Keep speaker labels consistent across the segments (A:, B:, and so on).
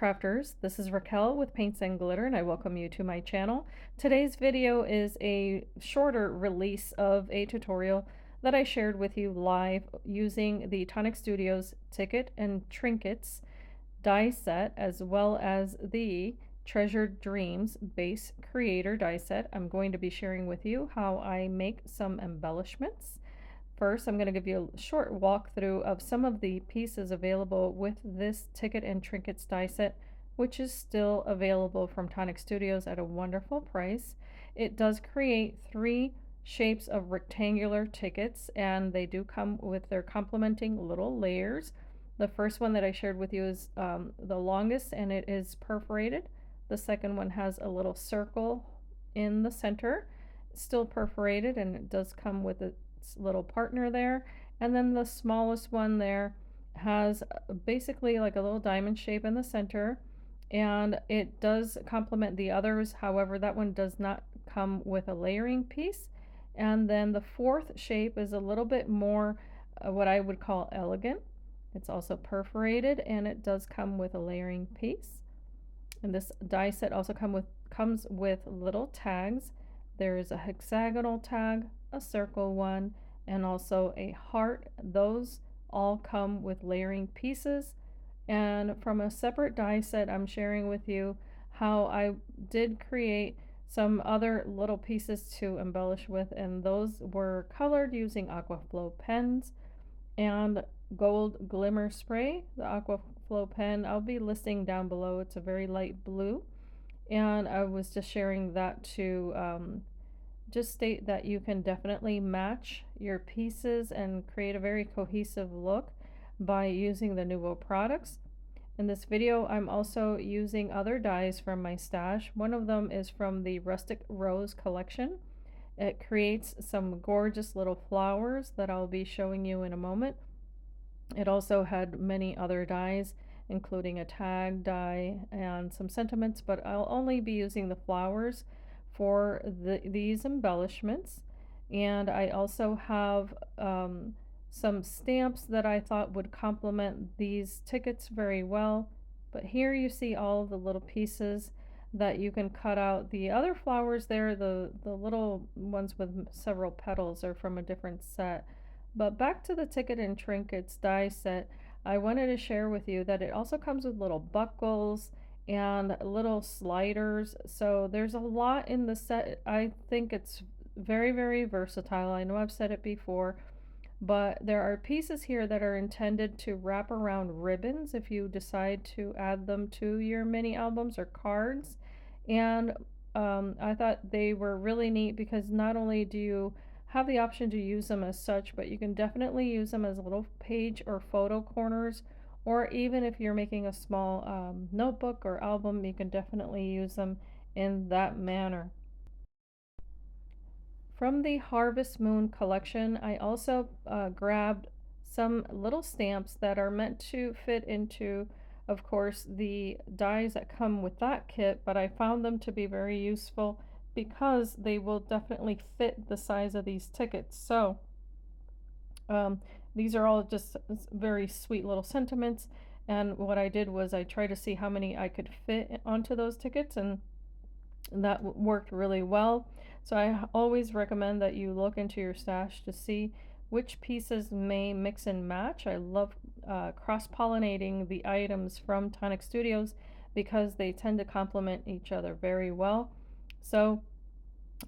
A: Crafters, this is Raquel with Paints and Glitter and I welcome you to my channel. Today's video is a shorter release of a tutorial that I shared with you live using the Tonic Studios Ticket and Trinkets die set as well as the Treasured Dreams base creator die set. I'm going to be sharing with you how I make some embellishments. First, I'm going to give you a short walkthrough of some of the pieces available with this Ticket and Trinkets die set, which is still available from Tonic Studios at a wonderful price. It does create 3 shapes of rectangular tickets, and they do come with their complementing little layers. The first one that I shared with you is the longest, and it is perforated. The second one has a little circle in the center, still perforated, and it does come with its little partner there. And then the smallest one there has basically like a little diamond shape in the center, and it does complement the others. However, that one does not come with a layering piece. And then the fourth shape is a little bit more what I would call elegant. It's also perforated, and it does come with a layering piece. And this die set also comes with little tags. There is a hexagonal tag, a circle one, and also a heart. Those all come with layering pieces. And from a separate die set, I'm sharing with you how I did create some other little pieces to embellish with, and those were colored using Aquaflow pens and gold glimmer spray. The Aquaflow pen I'll be listing down below. It's a very light blue, and I was just sharing that to just state that you can definitely match your pieces and create a very cohesive look by using the Nuvo products. In this video, I'm also using other dies from my stash. One of them is from the Rustic Rose collection. It creates some gorgeous little flowers that I'll be showing you in a moment. It also had many other dies, including a tag die and some sentiments, but I'll only be using the flowers for these embellishments. And I also have some stamps that I thought would complement these tickets very well. But here you see all of the little pieces that you can cut out. The other flowers there, the little ones with several petals, are from a different set. But back to the Ticket and Trinkets die set, I wanted to share with you that it also comes with little buckles and little sliders. So there's a lot in the set. I think it's very, very versatile. I know I've said it before, but there are pieces here that are intended to wrap around ribbons if you decide to add them to your mini albums or cards. And I thought they were really neat because not only do you have the option to use them as such, but you can definitely use them as little page or photo corners, or even if you're making a small notebook or album, you can definitely use them in that manner. From the Harvest Moon collection, I also grabbed some little stamps that are meant to fit into, of course, the dies that come with that kit, but I found them to be very useful because they will definitely fit the size of these tickets. So these are all just very sweet little sentiments, and what I did was I tried to see how many I could fit onto those tickets, and that worked really well. So I always recommend that you look into your stash to see which pieces may mix and match. I love cross-pollinating the items from Tonic Studios because they tend to complement each other very well. So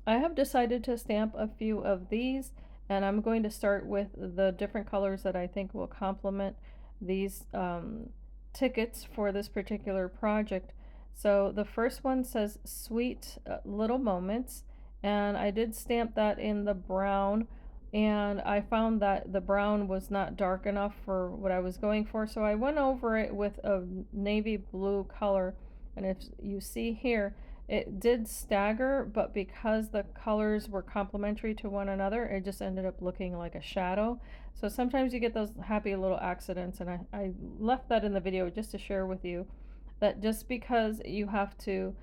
A: I have decided to stamp a few of these, and I'm going to start with the different colors that I think will complement these tickets for this particular project. So the first one says Sweet Little Moments, and I did stamp that in the brown, and I found that the brown was not dark enough for what I was going for, so I went over it with a navy blue color. And if you see here, it did stagger, but because the colors were complementary to one another, it just ended up looking like a shadow. So sometimes you get those happy little accidents, and I left that in the video just to share with you that just because you have to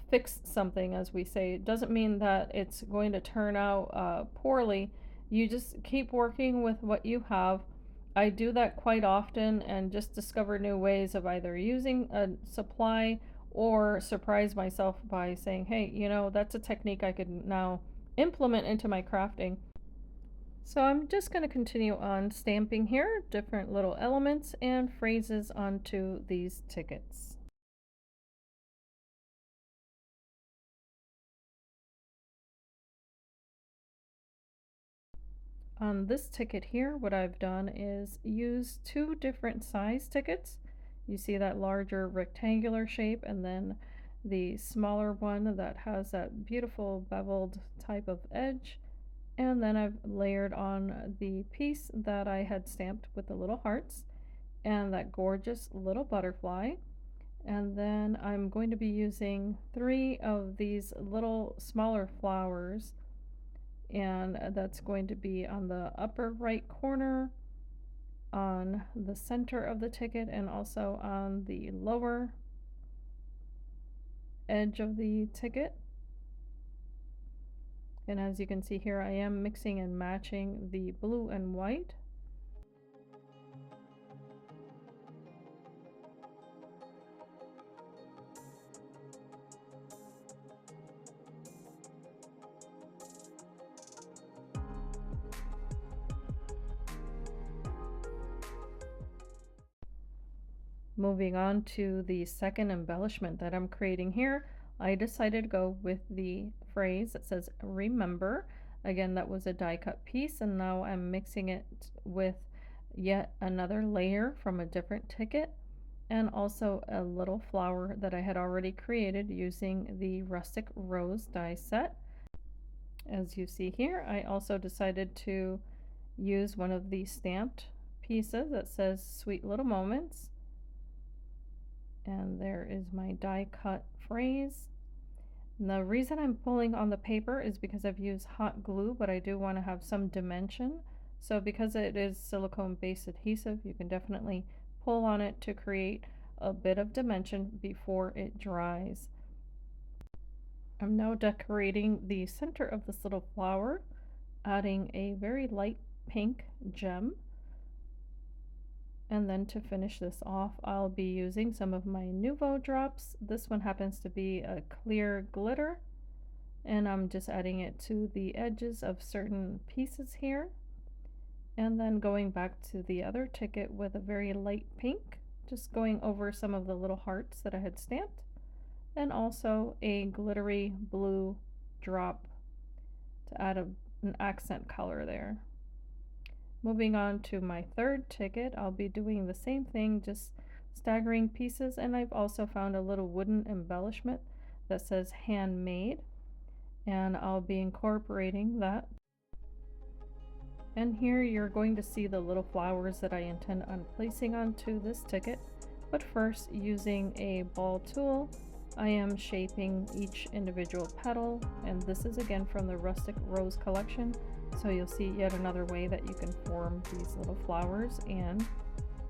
A: fix something, as we say, it doesn't mean that it's going to turn out poorly. You just keep working with what you have, I do that quite often and just discover new ways of either using a supply or surprise myself by saying, hey, you know, that's a technique I could now implement into my crafting. So I'm just going to continue on stamping here, different little elements and phrases onto these tickets. On this ticket here, what I've done is use two different size tickets. You see that larger rectangular shape and then the smaller one that has that beautiful beveled type of edge. And then I've layered on the piece that I had stamped with the little hearts and that gorgeous little butterfly. And then I'm going to be using 3 of these little smaller flowers, and that's going to be on the upper right corner, on the center of the ticket, and also on the lower edge of the ticket. And as you can see here, I am mixing and matching the blue and white. Moving on to the second embellishment that I'm creating here, I decided to go with the phrase that says remember. Again, that was a die cut piece, and now I'm mixing it with yet another layer from a different ticket and also a little flower that I had already created using the rustic rose die set. As you see here, I also decided to use one of the stamped pieces that says sweet little moments. And there is my die cut phrase. And the reason I'm pulling on the paper is because I've used hot glue, but I do want to have some dimension. So because it is silicone based adhesive, you can definitely pull on it to create a bit of dimension before it dries. I'm now decorating the center of this little flower, adding a very light pink gem. And then to finish this off, I'll be using some of my Nuvo drops. This one happens to be a clear glitter, and I'm just adding it to the edges of certain pieces here. And then going back to the other ticket with a very light pink, just going over some of the little hearts that I had stamped, and also a glittery blue drop to add an accent color there. Moving on to my third ticket, I'll be doing the same thing, just staggering pieces, and I've also found a little wooden embellishment that says handmade, and I'll be incorporating that. And here you're going to see the little flowers that I intend on placing onto this ticket, but first, using a ball tool, I am shaping each individual petal, and this is again from the Rustic Rose collection. So you'll see yet another way that you can form these little flowers and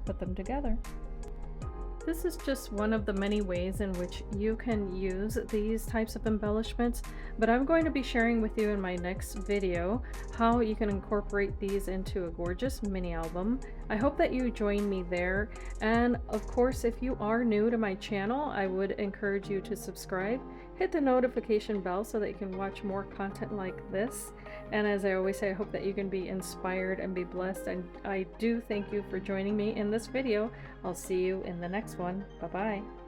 A: put them together. This is just one of the many ways in which you can use these types of embellishments, but I'm going to be sharing with you in my next video how you can incorporate these into a gorgeous mini album. I hope that you join me there, and of course, if you are new to my channel, I would encourage you to subscribe. Hit the notification bell so that you can watch more content like this. And as I always say, I hope that you can be inspired and be blessed. And I do thank you for joining me in this video. I'll see you in the next one. Bye-bye.